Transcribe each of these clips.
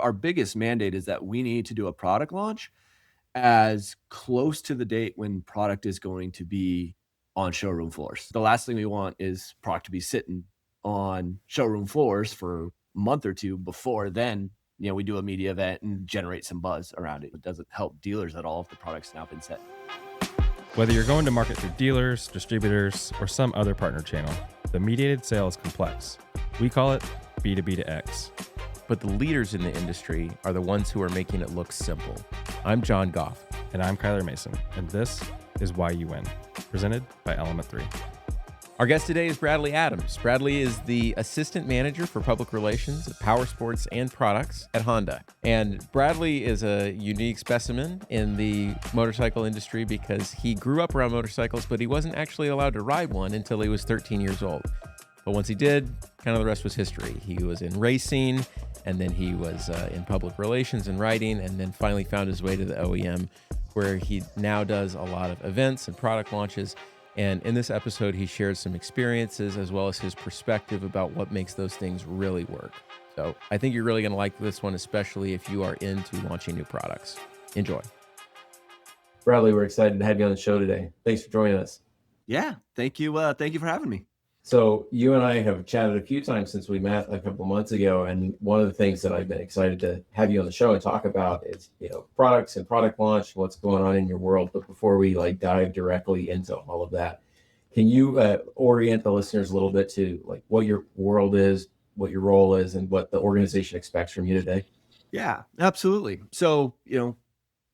Our biggest mandate is that we need to do a product launch as close to the date when product is going to be on showroom floors. The last thing we want is product to be sitting on showroom floors for a month or two before then, we do a media event and generate some buzz around it. It doesn't help dealers at all if the product's now been set. Whether you're going to market through dealers, distributors, or some other partner channel, the mediated sale is complex. We call it B2B to X. But the leaders in the industry are the ones who are making it look simple. I'm John Goff. And I'm Kyler Mason, and this is Why You Win, presented by Element 3. Our guest today is Bradley Adams. Bradley is the Assistant Manager for Public Relations at Powersports and Products at Honda. And Bradley is a unique specimen in the motorcycle industry because he grew up around motorcycles, but he wasn't actually allowed to ride one until he was 13 years old. But once he did, kind of the rest was history. He was in racing, and then he was in public relations and writing, and then finally found his way to the OEM, where he now does a lot of events and product launches. And in this episode, he shared some experiences as well as his perspective about what makes those things really work. So I think you're really going to like this one, especially if you are into launching new products. Enjoy. Bradley, we're excited to have you on the show today. Thanks for joining us. Yeah, thank you. Thank you for having me. So you and I have chatted a few times since we met a couple of months ago, and one of the things that I've been excited to have you on the show and talk about is, products and product launch, what's going on in your world. But before we dive directly into all of that, can you orient the listeners a little bit to what your world is, what your role is, and what the organization expects from you today? Yeah, absolutely. So,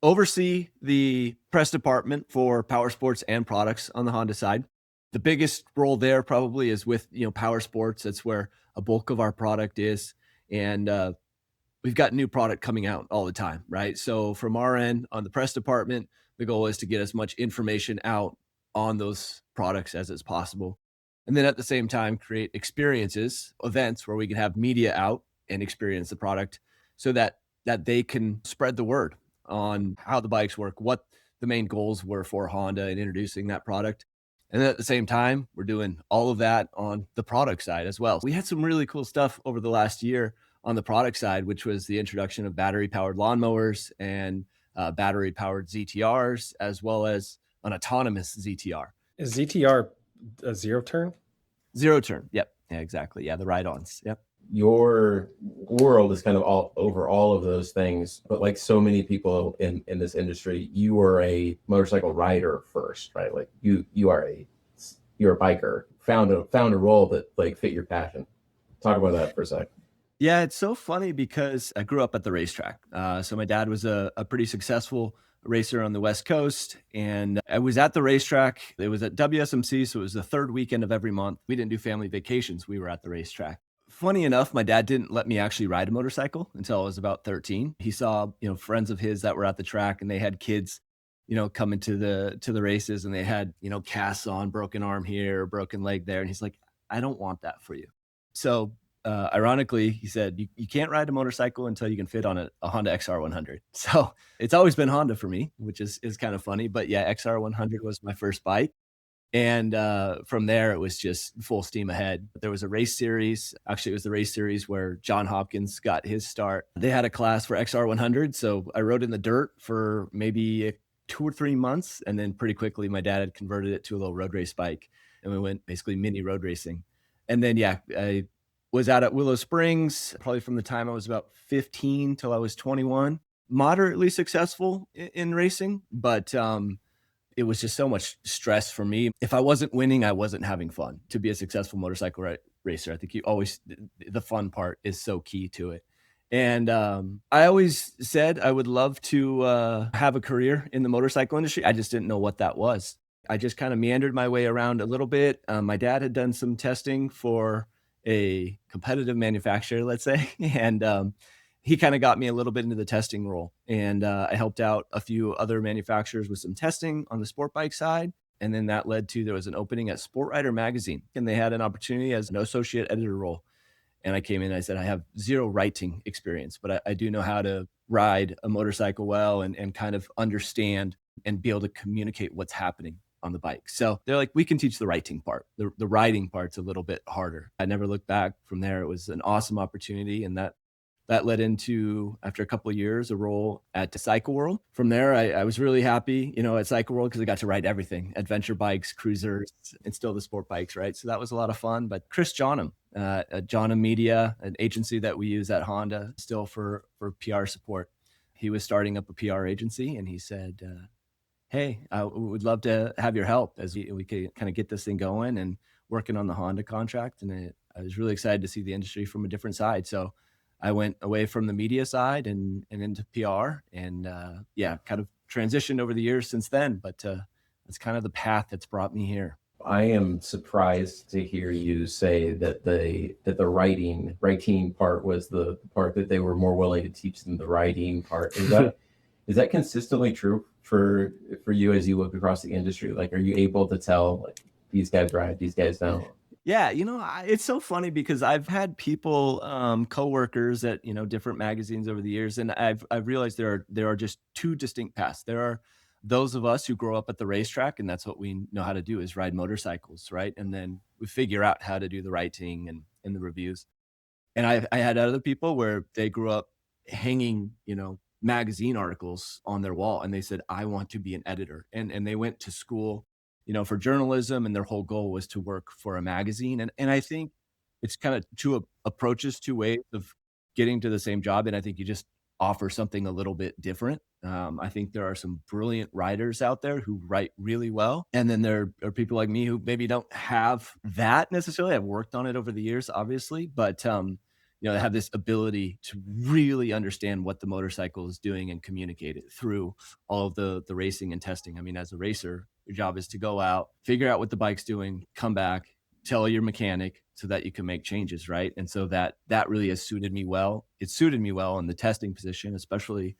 oversee the press department for Powersports and Products on the Honda side. The biggest role there probably is with, Powersports. That's where a bulk of our product is. And we've got new product coming out all the time, right? So from our end on the press department, the goal is to get as much information out on those products as is possible. And then at the same time, create experiences, events where we can have media out and experience the product so that they can spread the word on how the bikes work, what the main goals were for Honda in introducing that product. And then at the same time, we're doing all of that on the product side as well. We had some really cool stuff over the last year on the product side, which was the introduction of battery-powered lawnmowers and battery-powered ZTRs, as well as an autonomous ZTR. Is ZTR a zero turn? Zero turn. Yep. Yeah, exactly. Yeah, the ride-ons. Yep. Your world is kind of all over all of those things, but like so many people in this industry, you were a motorcycle rider first, right? Like you're a biker, found a role that fit your passion. Talk about that for a sec. Yeah, it's so funny because I grew up at the racetrack. So my dad was a pretty successful racer on the West Coast, and I was at the racetrack. It was at WSMC, so it was the third weekend of every month. We didn't do family vacations. We were at the racetrack. Funny enough, my dad didn't let me actually ride a motorcycle until I was about 13. He saw, friends of his that were at the track, and they had kids, coming to the races, and they had, casts on, broken arm here, broken leg there. And he's like, I don't want that for you. So ironically, he said, you can't ride a motorcycle until you can fit on a Honda XR100. So it's always been Honda for me, which is kind of funny. But yeah, XR100 was my first bike. And from there, it was just full steam ahead. There was a race series. Actually, it was the race series where John Hopkins got his start. They had a class for XR100. So I rode in the dirt for maybe 2 or 3 months. And then pretty quickly, my dad had converted it to a little road race bike. And we went basically mini road racing. And then, yeah, I was out at Willow Springs probably from the time I was about 15 till I was 21. Moderately successful in racing, but it was just so much stress for me. If I wasn't winning, I wasn't having fun. To be a successful motorcycle racer, I think the fun part is so key to it. And I always said I would love to have a career in the motorcycle industry. I just didn't know what that was. I just kind of meandered my way around a little bit. My dad had done some testing for a competitive manufacturer, let's say, and he kind of got me a little bit into the testing role. And I helped out a few other manufacturers with some testing on the sport bike side. And then that led to, there was an opening at Sport Rider magazine, and they had an opportunity as an associate editor role. And I came in and I said, I have zero writing experience, but I do know how to ride a motorcycle well and kind of understand and be able to communicate what's happening on the bike. So they're like, we can teach the writing part. The riding part's a little bit harder. I never looked back from there. It was an awesome opportunity, and that that led into, after a couple of years, a role at Cycle World. From there, I was really happy, at Cycle World because I got to ride everything: adventure bikes, cruisers, and still the sport bikes, right? So that was a lot of fun. But Chris Johnham, at Johnham Media, an agency that we use at Honda still for PR support, he was starting up a PR agency, and he said, hey, I would love to have your help as we can kind of get this thing going and working on the Honda contract. And I was really excited to see the industry from a different side. So I went away from the media side and into PR, and kind of transitioned over the years since then. But that's kind of the path that's brought me here. I am surprised to hear you say that the writing part was the part that they were more willing to teach them the writing part. Is that consistently true for you as you look across the industry? Like, are you able to tell, like, these guys write, these guys don't? Yeah, it's so funny because I've had people, coworkers at different magazines over the years, and I've realized there are just two distinct paths. There are those of us who grow up at the racetrack, and that's what we know how to do, is ride motorcycles, right? And then we figure out how to do the writing and the reviews. And I had other people where they grew up hanging, magazine articles on their wall, and they said, I want to be an editor. And they went to school, for journalism, and their whole goal was to work for a magazine. And I think it's kind of two approaches, two ways of getting to the same job. And I think you just offer something a little bit different. I think there are some brilliant writers out there who write really well. And then there are people like me who maybe don't have that necessarily. I've worked on it over the years, obviously, but they have this ability to really understand what the motorcycle is doing and communicate it through all of the racing and testing. I mean, as a racer, your job is to go out, figure out what the bike's doing, come back, tell your mechanic so that you can make changes, right? And so that really has suited me well. It suited me well in the testing position, especially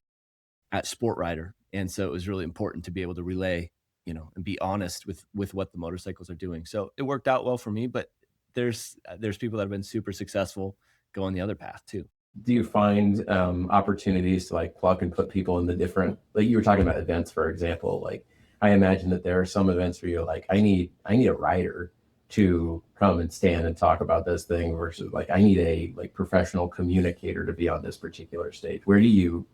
at Sport Rider. And so it was really important to be able to relay, and be honest with what the motorcycles are doing. So it worked out well for me, but there's people that have been super successful going the other path too. Do you find opportunities to, like, plug and put people in the different, like you were talking about events, for example? Like, I imagine that there are some events where you're like, I need a writer to come and stand and talk about this thing, versus like, I need a professional communicator to be on this particular stage. Where do you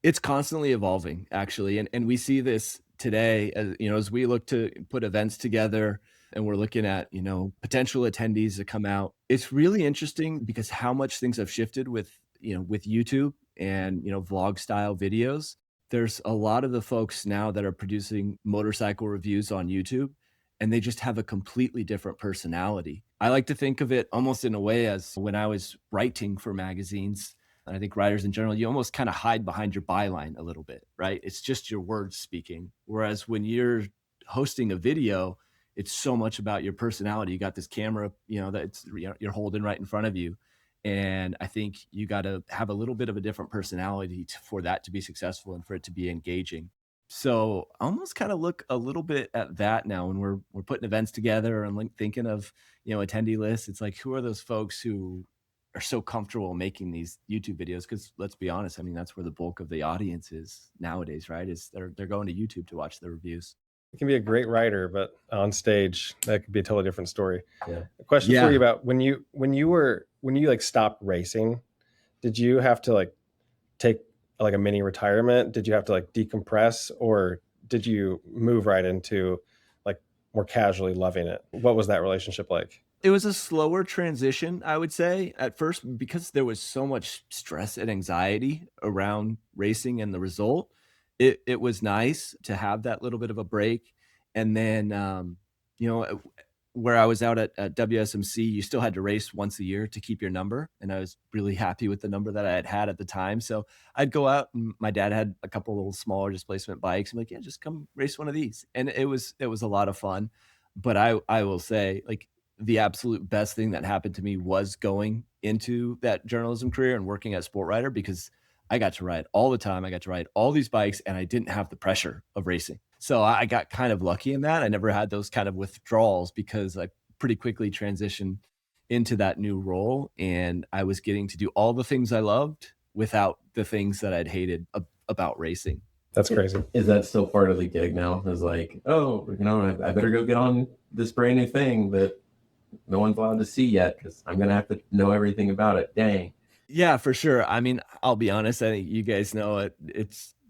It's constantly evolving, actually. And we see this today as we look to put events together, and we're looking at, potential attendees that come out. It's really interesting because how much things have shifted with YouTube and, vlog style videos. There's a lot of the folks now that are producing motorcycle reviews on YouTube, and they just have a completely different personality. I like to think of it almost in a way as when I was writing for magazines, and I think writers in general, you almost kind of hide behind your byline a little bit, right? It's just your words speaking. Whereas when you're hosting a video, it's so much about your personality. You got this camera, that you're holding right in front of you. And I think you got to have a little bit of a different personality for that to be successful and for it to be engaging. So I almost kind of look a little bit at that now when we're putting events together and thinking of, attendee lists. It's like, who are those folks who are so comfortable making these YouTube videos? Because let's be honest, I mean, that's where the bulk of the audience is nowadays, right? Is they're going to YouTube to watch the reviews. You can be a great writer, but on stage, that could be a totally different story. Yeah. A question for you about when you like stopped racing, did you have to like take like a mini retirement? Did you have to like decompress, or did you move right into like more casually loving it? What was that relationship like? It was a slower transition, I would say, at first, because there was so much stress and anxiety around racing and the result. It was nice to have that little bit of a break. And then, where I was out at WSMC, you still had to race once a year to keep your number. And I was really happy with the number that I had at the time. So I'd go out, and my dad had a couple little smaller displacement bikes. I'm like, yeah, just come race one of these. And it was a lot of fun. But I will say, like, the absolute best thing that happened to me was going into that journalism career and working at Sport Rider, because I got to ride all the time. I got to ride all these bikes, and I didn't have the pressure of racing. So I got kind of lucky in that. I never had those kind of withdrawals because I pretty quickly transitioned into that new role, and I was getting to do all the things I loved without the things that I'd hated about racing. That's crazy. Is that still part of the gig now? Is like, oh, I better go get on this brand new thing that no one's allowed to see yet because I'm going to have to know everything about it. Dang. Yeah, for sure. I mean, I'll be honest, I think you guys know it.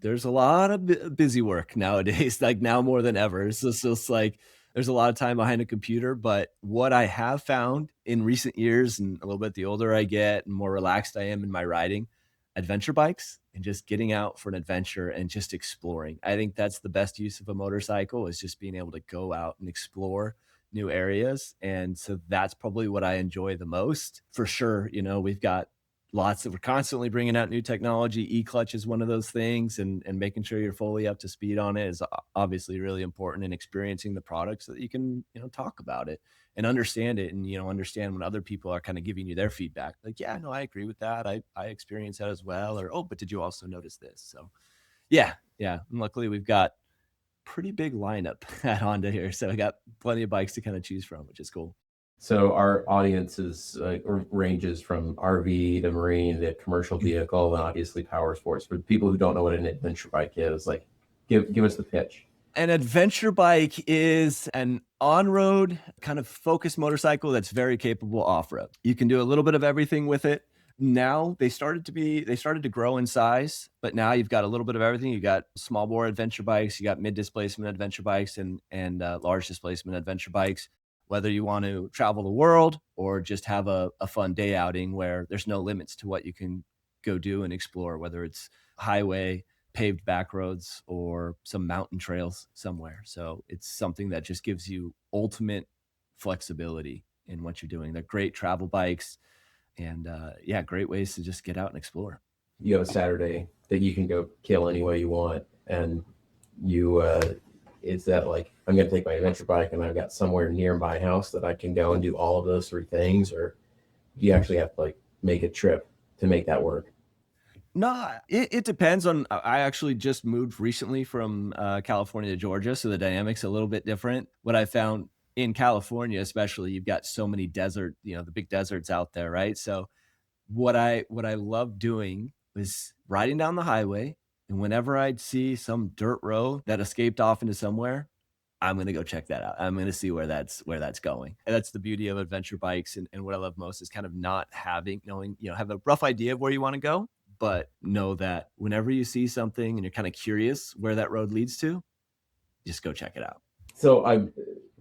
There's a lot of busy work nowadays, like now more than ever. It's just like there's a lot of time behind a computer. But what I have found in recent years, and a little bit the older I get and more relaxed I am in my riding, adventure bikes and just getting out for an adventure and just exploring. I think that's the best use of a motorcycle is just being able to go out and explore new areas. And so that's probably what I enjoy the most. For sure, we've got we're constantly bringing out new technology. E-clutch is one of those things, and making sure you're fully up to speed on it is obviously really important, and experiencing the product so that you can, talk about it and understand it, and, understand when other people are kind of giving you their feedback. Like, yeah, no, I agree with that. I experienced that as well. Or, oh, but did you also notice this? So yeah, yeah. And luckily we've got pretty big lineup at Honda here. So I got plenty of bikes to kind of choose from, which is cool. So our audience is ranges from RV to marine to commercial vehicle and obviously power sports. For people who don't know what an adventure bike is, like give us the pitch. An adventure bike is an on-road kind of focused motorcycle that's very capable off-road. You can do a little bit of everything with it. Now they started to grow in size, but now you've got a little bit of everything. You got small bore adventure bikes, you got mid displacement adventure bikes, and large displacement adventure bikes. Whether you want to travel the world or just have a fun day outing where there's no limits to what you can go do and explore, whether it's highway, paved back roads, or some mountain trails somewhere. So it's something that just gives you ultimate flexibility in what you're doing. They're great travel bikes, and yeah, great ways to just get out and explore. You have a Saturday that you can go kill any way you want, and you is that like I'm going to take my adventure bike and I've got somewhere near my house that I can go and do all of those three things, or do you actually have to like make a trip to make that work? No, it depends on. I actually just moved recently from California to Georgia, so the dynamic's a little bit different. What I found in California, especially, you've got so many desert, the big deserts out there, right? So what I love doing was riding down the highway, and whenever I'd see some dirt road that escaped off into somewhere, I'm gonna go check that out. I'm gonna see where that's going. And that's the beauty of adventure bikes, and what I love most is kind of not knowing, have a rough idea of where you want to go, but know that whenever you see something and you're kind of curious where that road leads to, just go check it out. So I'm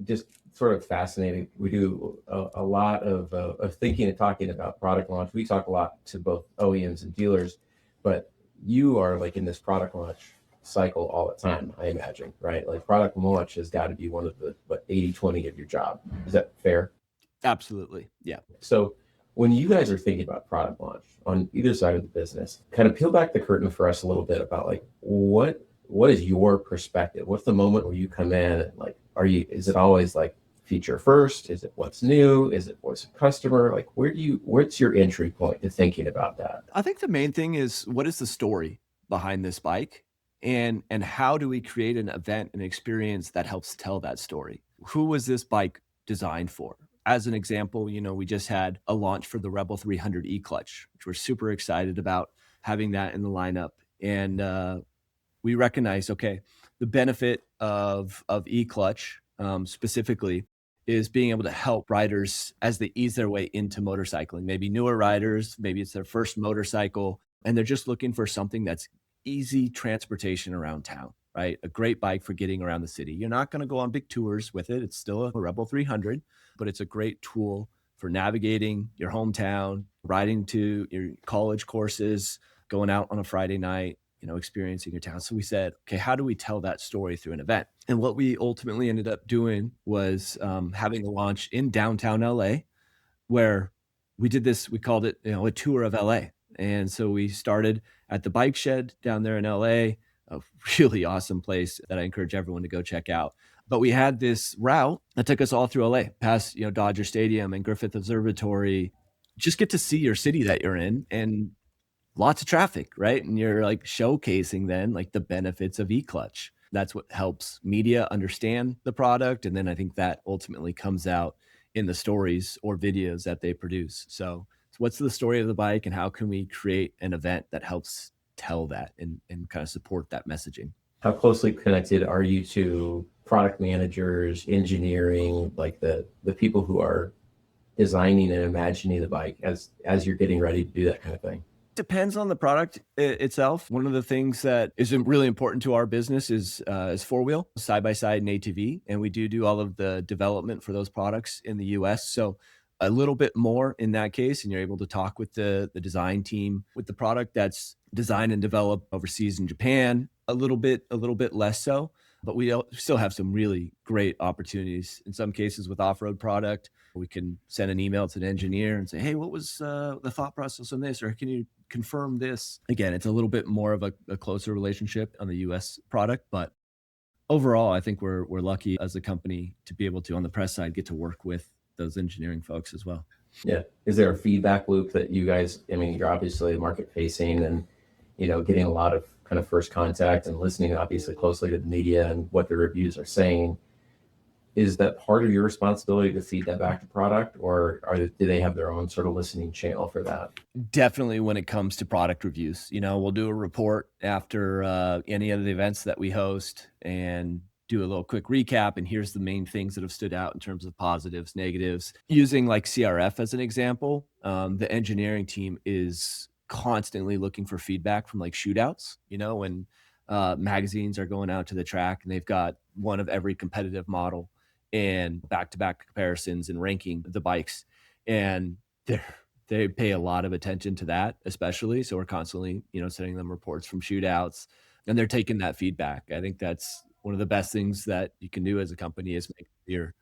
just sort of fascinated. We do a lot of thinking and talking about product launch. We talk a lot to both OEMs and dealers, but you are like in this product launch cycle all the time, I imagine, right? Like product launch has got to be one of the 80/20 of your job. Is that fair? Absolutely. Yeah. So when you guys are thinking about product launch on either side of the business, kind of peel back the curtain for us a little bit about like what is your perspective? What's the moment where you come in and like, is it always like feature first? Is it what's new? Is it voice of customer? Like what's your entry point to thinking about that? I think the main thing is, what is the story behind this bike? And how do we create an event, an experience that helps tell that story? Who was this bike designed for? As an example, we just had a launch for the Rebel 300 E-Clutch, which we're super excited about having that in the lineup. And we recognize, okay, the benefit of E-Clutch specifically is being able to help riders as they ease their way into motorcycling. Maybe newer riders, maybe it's their first motorcycle, and they're just looking for something that's easy transportation around town, right? A great bike for getting around the city. You're not going to go on big tours with it. It's still a Rebel 300, but it's a great tool for navigating your hometown, riding to your college courses, going out on a Friday night, experiencing your town. So we said, okay, how do we tell that story through an event? And what we ultimately ended up doing was having a launch in downtown LA, where we did this, we called it, a tour of LA. And so we started at the bike shed down there in LA, a really awesome place that I encourage everyone to go check out. But we had this route that took us all through LA, past, Dodger Stadium and Griffith Observatory. Just get to see your city that you're in, and lots of traffic, right? And you're like showcasing then like the benefits of E-Clutch. That's what helps media understand the product. And then I think that ultimately comes out in the stories or videos that they produce. So what's the story of the bike, and how can we create an event that helps tell that and kind of support that messaging? How closely connected are you to product managers, engineering, like the people who are designing and imagining the bike as you're getting ready to do that kind of thing? Depends on the product itself. One of the things that is really important to our business is four-wheel, side-by-side and ATV, and we do all of the development for those products in the US. So a little bit more in that case, and you're able to talk with the design team with the product that's designed and developed overseas in Japan, a little bit less so. But we still have some really great opportunities in some cases with off-road product. We can send an email to an engineer and say, hey, what was the thought process on this? Or can you confirm this? Again, it's a little bit more of a closer relationship on the US product, but overall, I think we're lucky as a company to be able to, on the press side, get to work with those engineering folks as well. Yeah. Is there a feedback loop that you guys, I mean, you're obviously market facing and, getting a lot of kind of first contact and listening obviously closely to the media and what the reviews are saying. Is that part of your responsibility to feed that back to product, or do they have their own sort of listening channel for that? Definitely when it comes to product reviews, we'll do a report after any of the events that we host and do a little quick recap. And here's the main things that have stood out in terms of positives, negatives. Using like CRF as an example, the engineering team is constantly looking for feedback from like shootouts, when magazines are going out to the track and they've got one of every competitive model and back-to-back comparisons and ranking the bikes. And they pay a lot of attention to that, especially. So we're constantly, sending them reports from shootouts and they're taking that feedback. I think that's one of the best things that you can do as a company is make you're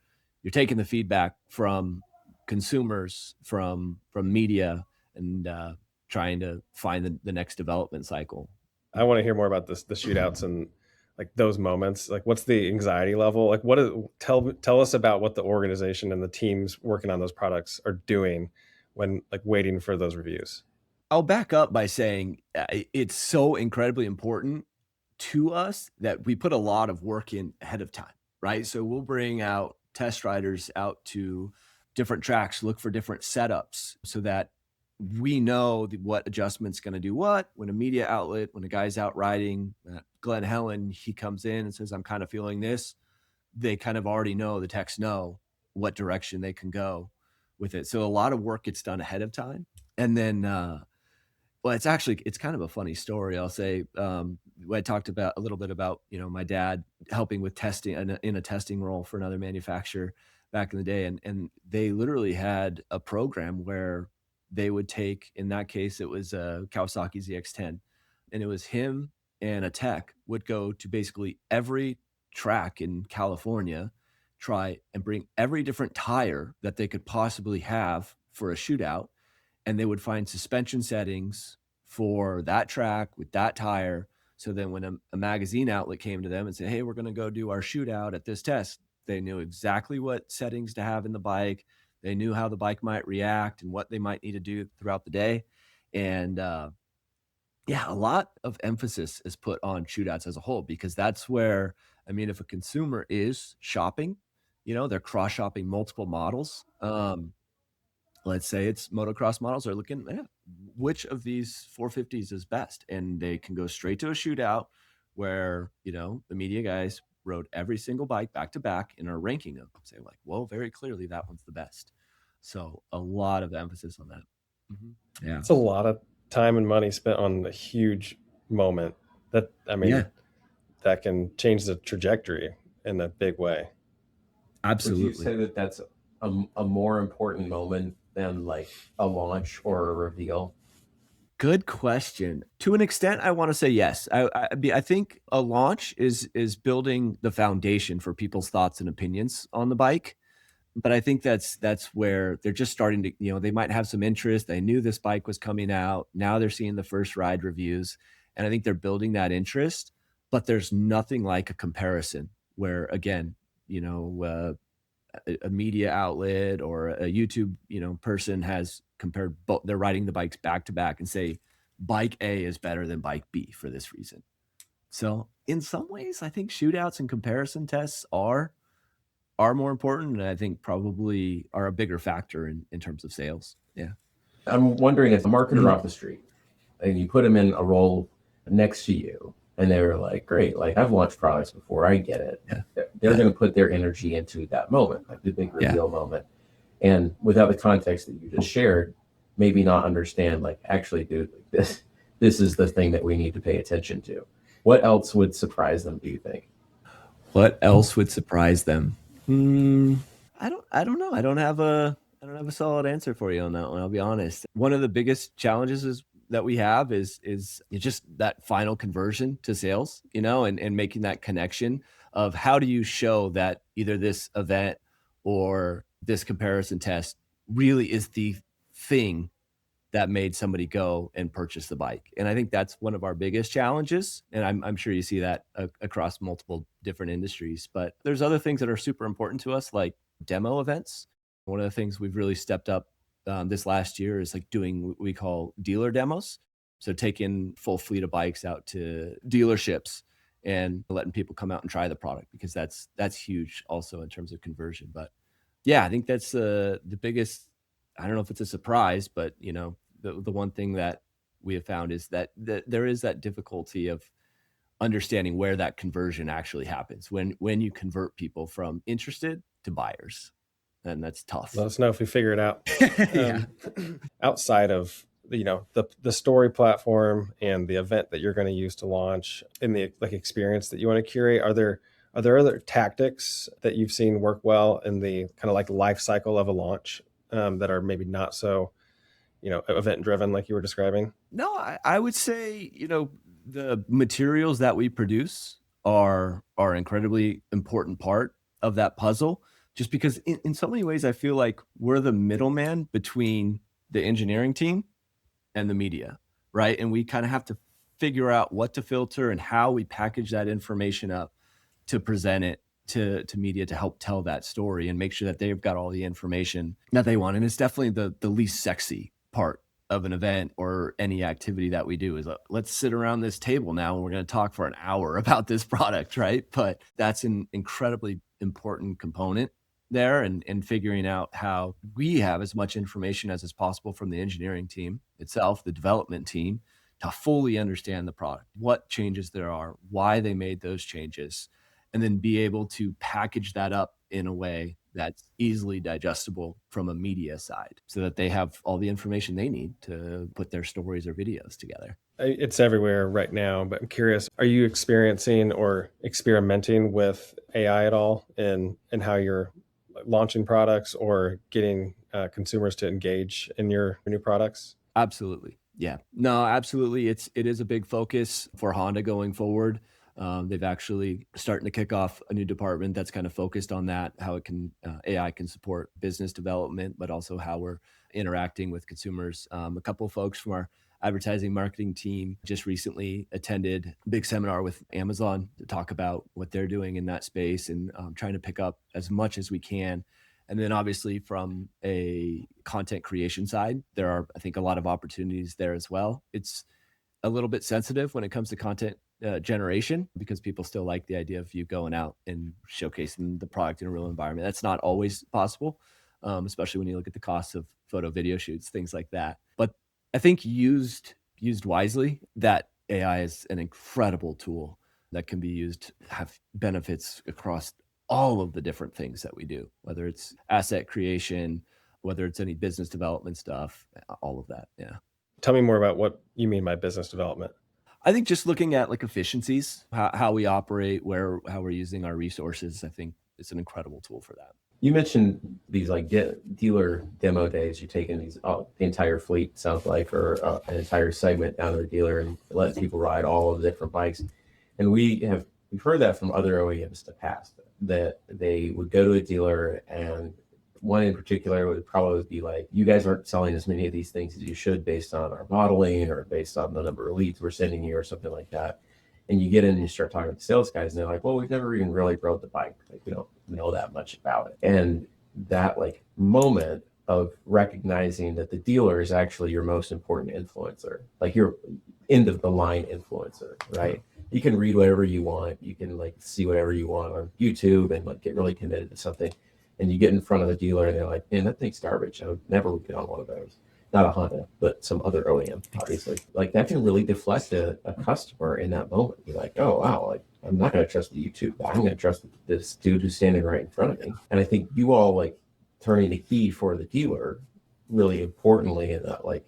taking the feedback from consumers, from media, and trying to find the next development cycle. I want to hear more about the shootouts and like those moments. Like, what's the anxiety level? Like, tell us about what the organization and the teams working on those products are doing when like waiting for those reviews. I'll back up by saying it's so incredibly important to us that we put a lot of work in ahead of time, right? So we'll bring out test riders out to different tracks, look for different setups so that we know what adjustment's going to do what. When a media outlet, when a guy's out riding, Glenn Helen, he comes in and says, I'm kind of feeling this. They kind of already know, the techs know what direction they can go with it. So a lot of work gets done ahead of time. And then, well, it's kind of a funny story. I'll say, I talked about a little bit about, my dad helping with testing in a testing role for another manufacturer back in the day. And they literally had a program where they would take, in that case, it was a Kawasaki ZX-10, and it was him and a tech would go to basically every track in California, try and bring every different tire that they could possibly have for a shootout. And they would find suspension settings for that track with that tire. So then when a magazine outlet came to them and said, hey, we're going to go do our shootout at this test, they knew exactly what settings to have in the bike. They knew how the bike might react and what they might need to do throughout the day. And yeah, a lot of emphasis is put on shootouts as a whole, because that's where, if a consumer is shopping, they're cross-shopping multiple models. Let's say it's motocross models are looking, which of these 450s is best? And they can go straight to a shootout where, the media guys rode every single bike back to back and are ranking them. Say like, well, very clearly that one's the best. So a lot of emphasis on that. Mm-hmm. Yeah. It's a lot of time and money spent on a huge moment that, that can change the trajectory in a big way. Absolutely. Would you say that that's a more important moment than like a launch or a reveal? Good question. To an extent, I want to say yes. I think a launch is building the foundation for people's thoughts and opinions on the bike. But I think that's where they're just starting to, they might have some interest. They knew this bike was coming out. Now they're seeing the first ride reviews. And I think they're building that interest. But there's nothing like a comparison where, again, a media outlet or a YouTube, person has compared both. They're riding the bikes back to back and say bike A is better than bike B for this reason. So in some ways, I think shootouts and comparison tests are more important, and I think probably are a bigger factor in terms of sales. Yeah. I'm wondering if a marketer off the street and you put them in a role next to you and they were like, great, like I've launched products before, I get it. Yeah. They're going to put their energy into that moment, like the big reveal moment. and without the context that you just shared, maybe not understand, like, actually, dude, like this is the thing that we need to pay attention to. What else would surprise them, do you think? What else would surprise them? I don't know. I don't have a solid answer for you on that one. I'll be honest. One of the biggest challenges that we have is just that final conversion to sales, and making that connection of how do you show that either this event or this comparison test really is the thing that made somebody go and purchase the bike. And I think that's one of our biggest challenges. And I'm sure you see that across multiple different industries. But there's other things that are super important to us, like demo events. One of the things we've really stepped up this last year is like doing what we call dealer demos. So taking full fleet of bikes out to dealerships and letting people come out and try the product, because that's huge also in terms of conversion. But yeah, I think that's the biggest. I don't know if it's a surprise, but the one thing that we have found is that there is that difficulty of understanding where that conversion actually happens when you convert people from interested to buyers, and that's tough. Let us know if we figure it out. Yeah. Outside of the story platform and the event that you're going to use to launch, and the experience that you want to curate, are there other tactics that you've seen work well in the kind of like life cycle of a launch that are maybe not so event driven like you were describing? No, I would say, the materials that we produce are an incredibly important part of that puzzle, just because in so many ways, I feel like we're the middleman between the engineering team and the media, right? And we kind of have to figure out what to filter and how we package that information up to present it to media to help tell that story and make sure that they've got all the information that they want. And it's definitely the least sexy part of an event or any activity that we do is let's sit around this table now and we're going to talk for an hour about this product, right? But that's an incredibly important component there, and figuring out how we have as much information as is possible from the engineering team itself, the development team, to fully understand the product, what changes there are, why they made those changes, and then be able to package that up in a way that's easily digestible from a media side so that they have all the information they need to put their stories or videos together. It's everywhere right now, but I'm curious, are you experiencing or experimenting with AI at all in how you're launching products or getting consumers to engage in your new products? Absolutely. Yeah. No, absolutely. It is a big focus for Honda going forward. They've actually starting to kick off a new department that's kind of focused on that, how it can AI can support business development, but also how we're interacting with consumers. A couple of folks from our advertising marketing team just recently attended a big seminar with Amazon to talk about what they're doing in that space, and trying to pick up as much as we can. And then obviously from a content creation side, there are, I think, a lot of opportunities there as well. It's a little bit sensitive when it comes to content generation, because people still like the idea of you going out and showcasing the product in a real environment. That's not always possible, especially when you look at the costs of photo, video shoots, things like that. But I think used wisely, that AI is an incredible tool that can be used to have benefits across all of the different things that we do, whether it's asset creation, whether it's any business development stuff, all of that. Yeah. Tell me more about what you mean by business development. I think just looking at like efficiencies, how we operate, how we're using our resources, I think it's an incredible tool for that. You mentioned these like dealer demo days. You're taking these the entire fleet, sounds like, or an entire segment down to the dealer and let people ride all of the different bikes. And we've heard that from other OEMs in the past, that they would go to a dealer, and one in particular would probably be like, you guys aren't selling as many of these things as you should based on our modeling or based on the number of leads we're sending you or something like that. And you get in and you start talking to the sales guys, and they're like, well, we've never even really rode the bike. Like, we don't know that much about it. And that like moment of recognizing that the dealer is actually your most important influencer, like your end of the line influencer, right? You can read whatever you want. You can like see whatever you want on YouTube and like get really committed to something. And you get in front of the dealer and they're like, man, that thing's garbage. I would never get on one of those. Not a Honda, but some other OEM, obviously. Like that can really deflect a customer in that moment. Be like, oh, wow, like I'm not going to trust the YouTube guy. I'm going to trust this dude who's standing right in front of me. And I think you all like turning the key for the dealer really importantly, and that like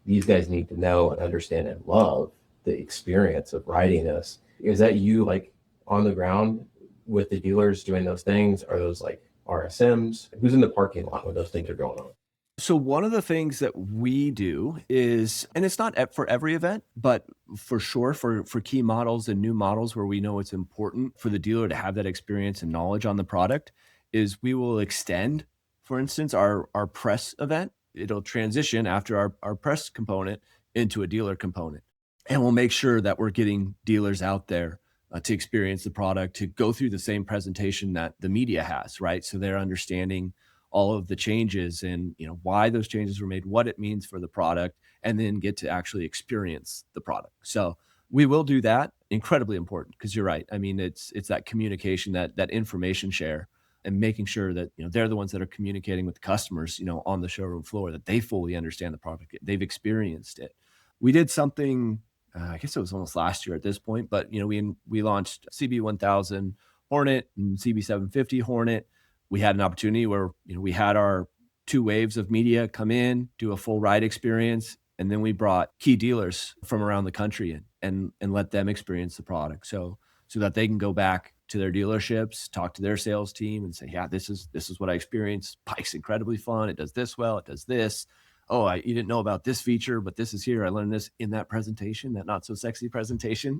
these guys need to know and understand and love the experience of riding this. Is that you like on the ground with the dealers doing those things? Are those like RSMs? Who's in the parking lot when those things are going on? So one of the things that we do is, and it's not for every event, but for sure for key models and new models where we know it's important for the dealer to have that experience and knowledge on the product, is we will extend, for instance, our press event. It'll transition after our press component into a dealer component. And we'll make sure that we're getting dealers out there to experience the product, to go through the same presentation that the media has, right? So they're understanding all of the changes and why those changes were made, what it means for the product, and then get to actually experience the product. So we will do that. Incredibly important, because you're right. I mean, it's that communication, that information share, and making sure that they're the ones that are communicating with the customers, on the showroom floor, that they fully understand the product, they've experienced it. We did something. I guess it was almost last year at this point, but we launched CB1000 Hornet and CB750 Hornet. We had an opportunity where we had our 2 waves of media come in, do a full ride experience, and then we brought key dealers from around the country in and let them experience the product, so that they can go back to their dealerships, talk to their sales team, and say, yeah, this is what I experienced. Bike's incredibly fun. It does this well. It does this. Oh, you didn't know about this feature, but this is here. I learned this in that presentation, that not so sexy presentation,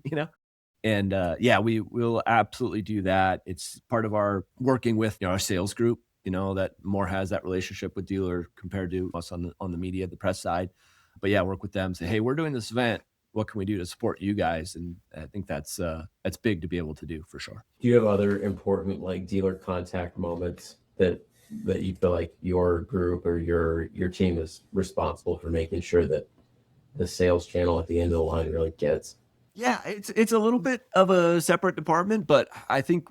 And yeah, we will absolutely do that. It's part of our working with our sales group, that more has that relationship with dealer compared to us on the media, the press side. But yeah, work with them, say, hey, we're doing this event. What can we do to support you guys? And I think that's big to be able to do, for sure. Do you have other important like dealer contact moments that you feel like your group or your team is responsible for making sure that the sales channel at the end of the line really gets? Yeah, it's a little bit of a separate department, but I think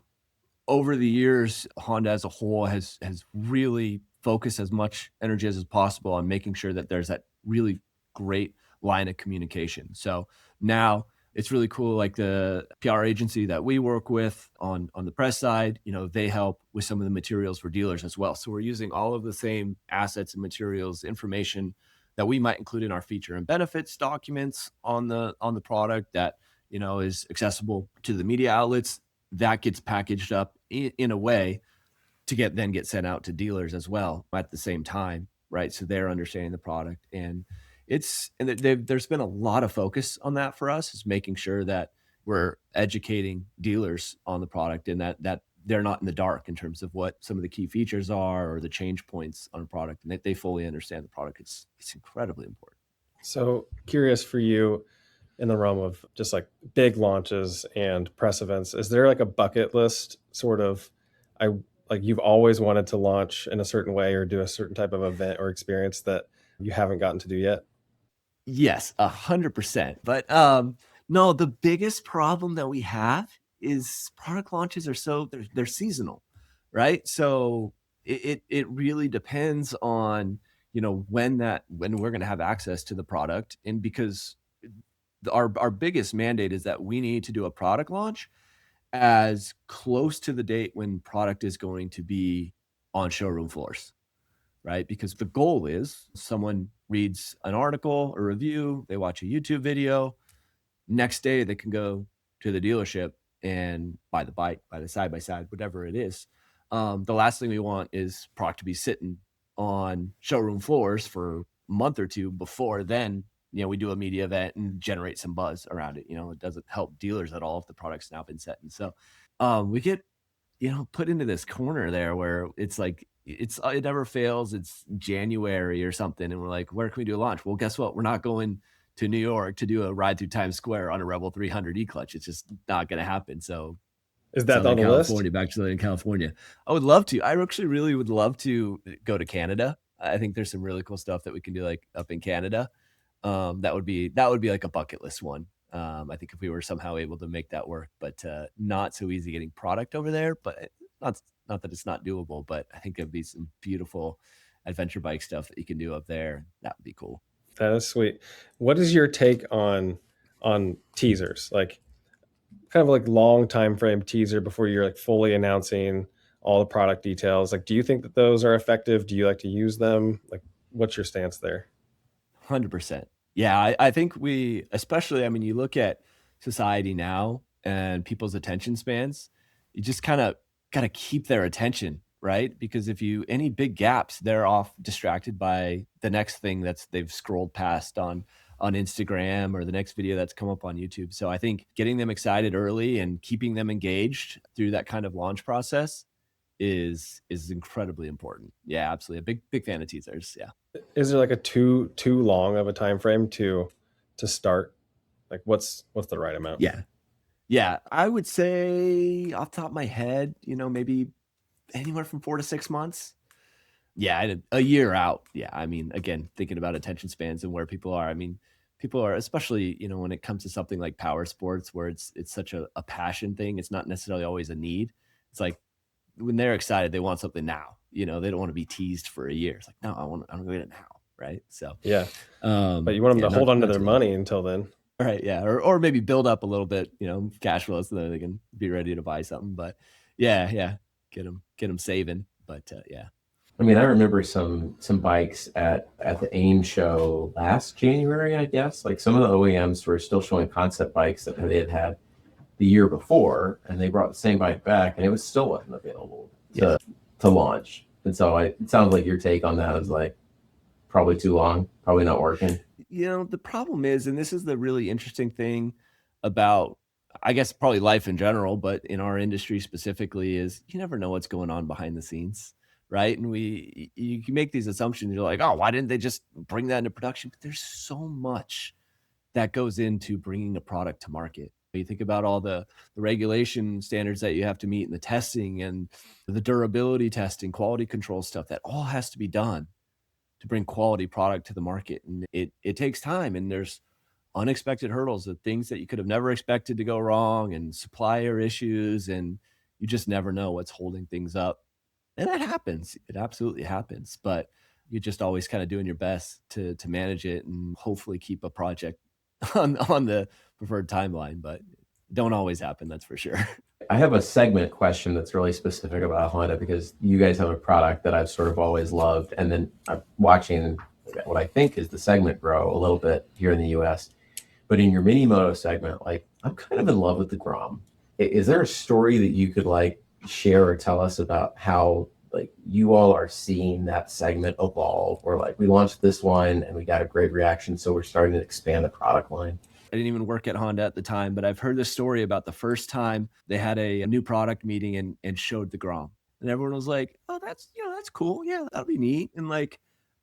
over the years, Honda as a whole has really focused as much energy as is possible on making sure that there's that really great line of communication. So now it's really cool, like the PR agency that we work with on the press side, they help with some of the materials for dealers as well. So we're using all of the same assets and materials, information that we might include in our feature and benefits documents on the product that is accessible to the media outlets. That gets packaged up in a way to get sent out to dealers as well at the same time, right? So they're understanding the product, and there's been a lot of focus on that for us, is making sure that we're educating dealers on the product, and that they're not in the dark in terms of what some of the key features are or the change points on a product, and that they fully understand the product. It's incredibly important. So curious for you, in the realm of just like big launches and press events, is there like a bucket list sort of, you've always wanted to launch in a certain way or do a certain type of event or experience that you haven't gotten to do yet? Yes, 100%. But no, the biggest problem that we have is product launches are they're seasonal, right? So it really depends on when we're going to have access to the product, and because our biggest mandate is that we need to do a product launch as close to the date when product is going to be on showroom floors, right? Because the goal is someone reads an article or review, they watch a YouTube video, next day they can go to the dealership and buy the bike, buy the side by side, whatever it is. The last thing we want is product to be sitting on showroom floors for a month or two before then we do a media event and generate some buzz around it. It doesn't help dealers at all if the product's now been set. And so we get put into this corner there where it's like it never fails. It's January or something, and we're like, where can we do a launch? Well, guess what? We're not going to New York to do a ride through Times Square on a Rebel 300 e-clutch. It's just not going to happen. So is that on Southern the California, list? back to Southern California. I would love to. I actually really would love to go to Canada. I think there's some really cool stuff that we can do like up in Canada. That would be like a bucket list one. I think if we were somehow able to make that work, but not so easy getting product over there. But not that it's not doable, but I think it'd be some beautiful adventure bike stuff that you can do up there. That would be cool. That is sweet. What is your take on teasers? Like kind of like long time frame teaser before you're like fully announcing all the product details. Like, do you think that those are effective? Do you like to use them? Like, what's your stance there? 100%. Yeah, I think especially, I mean, you look at society now and people's attention spans, you just kind of got to keep their attention, right? Because any big gaps, they're off distracted by the next thing they've scrolled past on Instagram or the next video that's come up on YouTube. So I think getting them excited early and keeping them engaged through that kind of launch process is incredibly important. Yeah, absolutely. A big fan of teasers. Yeah. Is there like a too long of a time frame to start? Like, what's the right amount? Yeah. Yeah. I would say off the top of my head, maybe anywhere from 4 to 6 months. Yeah, a year out. Yeah. I mean, again, thinking about attention spans and where people are. I mean, people are, especially, when it comes to something like power sports, where it's such a passion thing. It's not necessarily always a need. It's like when they're excited, they want something now. They don't want to be teased for a year. It's like, no, I want to get it now. Right. So, Yeah. But you want them to hold on to their money until then. Right. Yeah. Or maybe build up a little bit, cash flow so that they can be ready to buy something. But yeah. Get them saving. But yeah. I mean, I remember some bikes at the AIM show last January, I guess. Like some of the OEMs were still showing concept bikes that they had the year before, and they brought the same bike back, and it still wasn't available to launch. And so it sounds like your take on that is like probably too long, probably not working. The problem is, and this is the really interesting thing about, I guess, probably life in general, but in our industry specifically, is you never know what's going on behind the scenes. Right. And you can make these assumptions. You're like, oh, why didn't they just bring that into production? But there's so much that goes into bringing a product to market. You think about all the regulation standards that you have to meet in the testing and the durability testing, quality control stuff, that all has to be done to bring quality product to the market. And it takes time, and there's unexpected hurdles of things that you could have never expected to go wrong, and supplier issues, and you just never know what's holding things up. And that happens. It absolutely happens. But you're just always kind of doing your best to manage it and hopefully keep a project on the preferred timeline. But don't always happen, that's for sure. I have a segment question that's really specific about Honda, because you guys have a product that I've sort of always loved. And then I'm watching what I think is the segment grow a little bit here in the US. But in your mini moto segment, like, I'm kind of in love with the Grom. Is there a story that you could like share or tell us about how like you all are seeing that segment evolve, or like we launched this one and we got a great reaction, so we're starting to expand the product line? I didn't even work at Honda at the time, but I've heard this story about the first time they had a new product meeting and showed the Grom, and everyone was like, oh, that's cool. Yeah, that'll be neat. And like,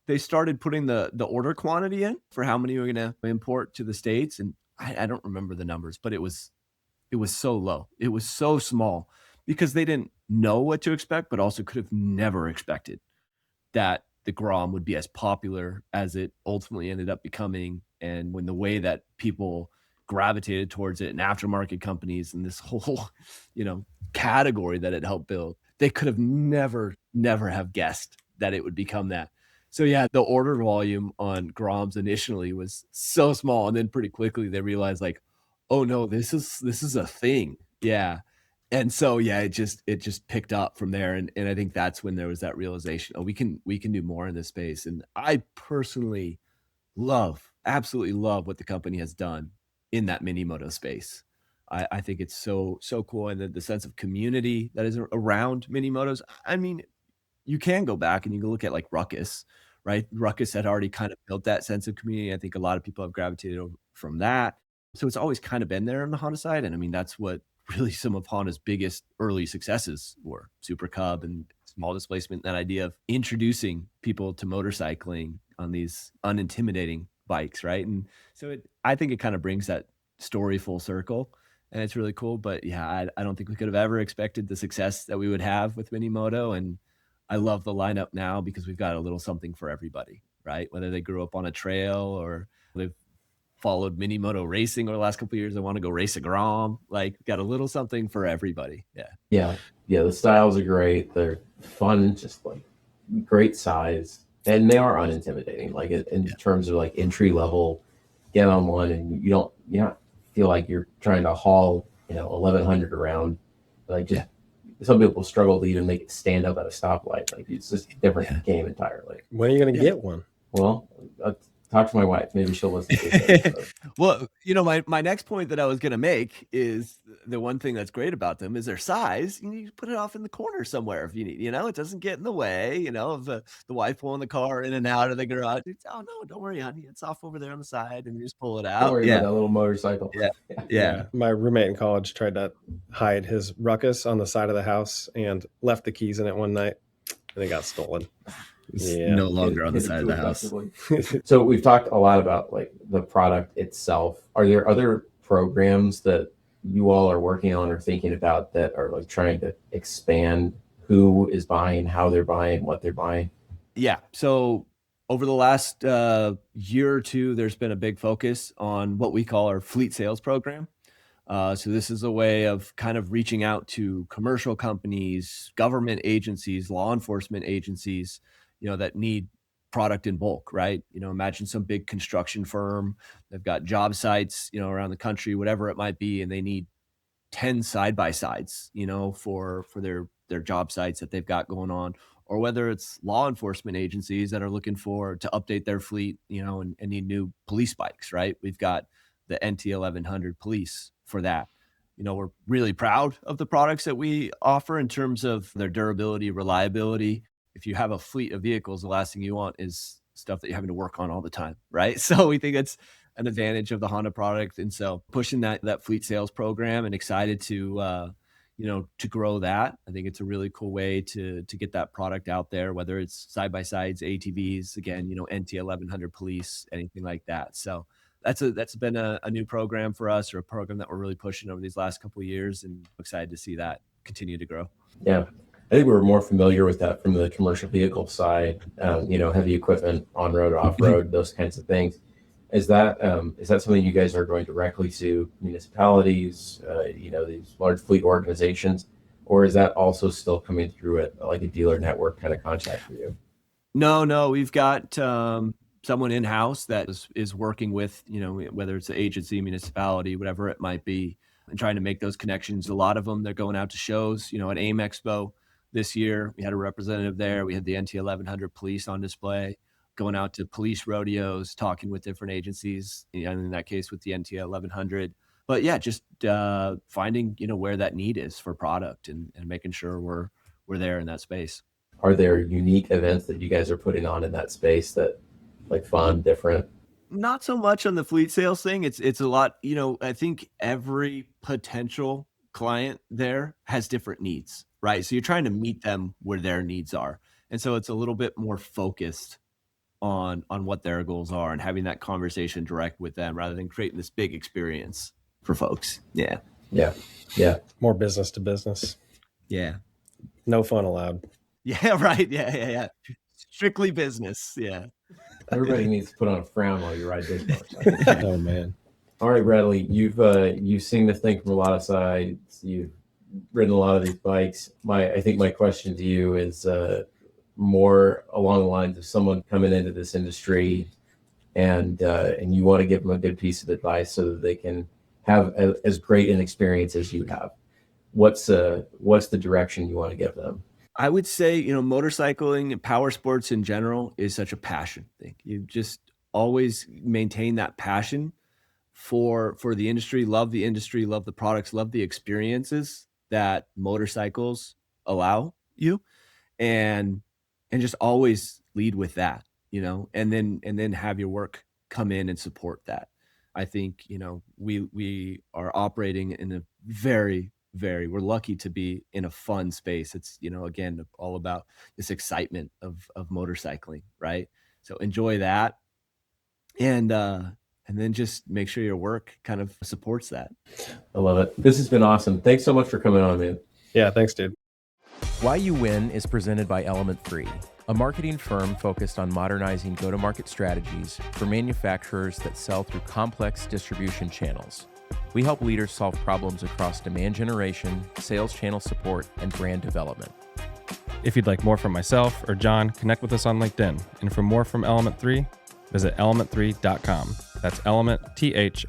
they started putting the order quantity in for how many we're going to import to the States. And I don't remember the numbers, but it was so low. It was so small, because they didn't know what to expect, but also could have never expected that the Grom would be as popular as it ultimately ended up becoming. And when the way that people gravitated towards it, and aftermarket companies, and this whole, category that it helped build, they could have never have guessed that it would become that. So yeah, the order volume on Groms initially was so small. And then pretty quickly they realized like, oh no, this is a thing. Yeah. And so, yeah, it just picked up from there. And I think that's when there was that realization, oh, we can do more in this space. And I personally absolutely love what the company has done in that mini moto space. I think it's so cool. And the sense of community that is around mini motos. I mean, you can go back and you can look at like Ruckus, right? Ruckus had already kind of built that sense of community. I think a lot of people have gravitated over from that. So it's always kind of been there on the Honda side. And I mean, that's what really some of Honda's biggest early successes were: Super Cub and small displacement, that idea of introducing people to motorcycling on these unintimidating bikes, right? And so I think it kind of brings that story full circle, and it's really cool. But yeah, I don't think we could have ever expected the success that we would have with Mini Moto. And I love the lineup now because we've got a little something for everybody, right? Whether they grew up on a trail or they've followed mini moto racing over the last couple of years, I want to go race a Grom. Like, got a little something for everybody. Yeah. The styles are great. They're fun, just like great size, and they are unintimidating. Like in terms of like entry level, get on one and you don't feel like you're trying to haul 1100 around. Like, just some people struggle to even make it stand up at a stoplight. Like it's just a different game entirely. When are you going to get one? Well, talk to my wife. Maybe she'll listen to this episode. Well, my next point that I was going to make is the one thing that's great about them is their size. You need to put it off in the corner somewhere if you need, it doesn't get in the way, of the wife pulling the car in and out of the garage. Oh no, don't worry, honey. It's off over there on the side and you just pull it out. Don't worry about that little motorcycle. Yeah. My roommate in college tried to hide his ruckus on the side of the house and left the keys in it one night and it got stolen. It's no longer on the side of the house. So we've talked a lot about like the product itself. Are there other programs that you all are working on or thinking about that are like trying to expand who is buying, how they're buying, what they're buying? Yeah. So over the last year or two, there's been a big focus on what we call our fleet sales program. So this is a way of kind of reaching out to commercial companies, government agencies, law enforcement agencies, that need product in bulk, right? Imagine some big construction firm. They've got job sites, around the country, whatever it might be, and they need 10 side-by-sides, for their job sites that they've got going on. Or whether it's law enforcement agencies that are looking to update their fleet, and need new police bikes, right? We've got the NT 1100 police for that. We're really proud of the products that we offer in terms of their durability, reliability. If you have a fleet of vehicles, the last thing you want is stuff that you're having to work on all the time, right? So we think it's an advantage of the Honda product. And so pushing that fleet sales program and excited to grow that. I think it's a really cool way to get that product out there, whether it's side-by-sides, ATVs, again, NT 1100 police, anything like that. So that's been a new program for us, or a program that we're really pushing over these last couple of years, and I'm excited to see that continue to grow. Yeah. I think we're more familiar with that from the commercial vehicle side, heavy equipment, on-road, off-road, those kinds of things. Is that something you guys are going directly to municipalities, these large fleet organizations, or is that also still coming through it like a dealer network kind of contact for you? No, we've got someone in-house that is working with, whether it's an agency, municipality, whatever it might be, and trying to make those connections. A lot of them, they're going out to shows, at AIM Expo this year. We had a representative there. We had the NT 1100 police on display, going out to police rodeos, talking with different agencies, and in that case with the NT 1100. But yeah, just finding, where that need is for product and making sure we're there in that space. Are there unique events that you guys are putting on in that space that like fun, different? Not so much on the fleet sales thing. It's a lot, I think every potential client there has different needs, right? So you're trying to meet them where their needs are. And so it's a little bit more focused on what their goals are and having that conversation direct with them rather than creating this big experience for folks. Yeah. More business to business. Yeah. No fun allowed. Yeah, right. Yeah. Strictly business. Yeah. Everybody needs to put on a frown while you ride this motorcycle. Oh man. All right, Bradley, you've seen this thing from a lot of sides. You've ridden a lot of these bikes. I think my question to you is more along the lines of someone coming into this industry, and you want to give them a good piece of advice so that they can have as great an experience as you have. What's the direction you want to give them? I would say, motorcycling and power sports in general is such a passion thing. You just always maintain that passion for the industry, love the products, love the experiences that motorcycles allow you, and just always lead with that, and then have your work come in and support that. I think, we are operating in a we're lucky to be in a fun space. It's, again, all about this excitement of motorcycling, right? So enjoy that. And then just make sure your work kind of supports that. I love it. This has been awesome. Thanks so much for coming on, man. Yeah, thanks, dude. Why You Win is presented by Element 3, a marketing firm focused on modernizing go-to-market strategies for manufacturers that sell through complex distribution channels. We help leaders solve problems across demand generation, sales channel support, and brand development. If you'd like more from myself or John, connect with us on LinkedIn. And for more from Element 3, visit element3.com. That's element, THREE.com.